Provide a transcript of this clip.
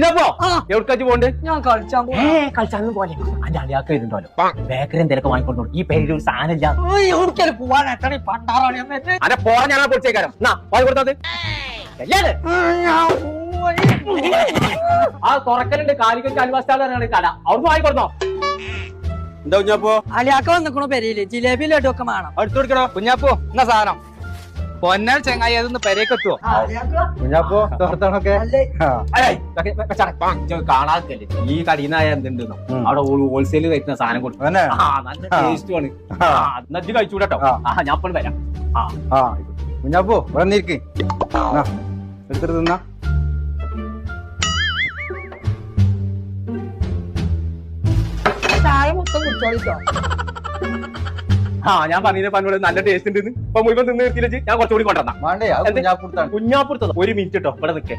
എവിടേക്കാച്ച് pond? ഞാൻ കളിച്ചാൻ കളിച്ചാലും പോലെ അന്റെ അളിയാക്ക വരുന്നുണ്ടല്ലോ ബേക്കറി എന്തെങ്കിലും വാങ്ങിക്കൊണ്ടോ ഈ പേരിൽ ഒരു സാധനം ഇല്ല എവിടേക്കാലും പോവാൻ എത്ര പണ്ടാറാണ് അതെ പോരാ ഞാൻ പൊടിച്ചേക്കാരം വാങ്ങി കൊടുത്തത് ആ തുറക്കലുണ്ട് കാലിക്കറ്റ് അൽവാസ്റ്റാണ് കട അവിടെ വാങ്ങിക്കൊടുത്തോ. എന്താ കുഞ്ഞാപ്പോ? അലിയാക്ക വന്നിക്കണോ പെരയില് ജിലേബി ലഡു ഒക്കെ വേണം. അടുത്ത് കൊടുക്കണോ കുഞ്ഞാപ്പോ? എന്നാ സാധനം പൊന്നാൽ ചെങ്ങായി അതൊന്ന് പെരേക്കെത്തുവോ? കുഞ്ഞാപ്പോ തോർത്താണൊക്കെ കാണാക്കല്ലേ ഈ കടീന്നായ എന്തുണ്ടെന്നോ അവിടെ ഹോൾസെയിൽ കഴിക്കുന്ന സാധനം കൊടുക്കും നല്ല ടേസ്റ്റ് ആണ്. നജ്ജ് കഴിച്ചൂടട്ടോ. ഞാൻ ഇപ്പോൾ വരാം. കുഞ്ഞാപ്പോ വന്നിരിക്ക് എടുത്തിട്ട് തിന്നാ. ചായ മൊത്തം കുടിച്ചോളിച്ചോ. ഞാൻ പറഞ്ഞ പന്നോട് നല്ല ടേസ്റ്റ് ഉണ്ട്. ഇപ്പൊ മുഴുവൻ നിന്ന് നിർത്തിയില്ലേ ഞാൻ കുറച്ചുകൂടി കൊണ്ടുവന്നാ. വേണ്ടേ കുഞ്ഞാപ്പുറത്താണ്. കുഞ്ഞാപ്പുറത്തത് 1 മിനിറ്റ് കേട്ടോ ഇവിടെ നിൽക്കേ.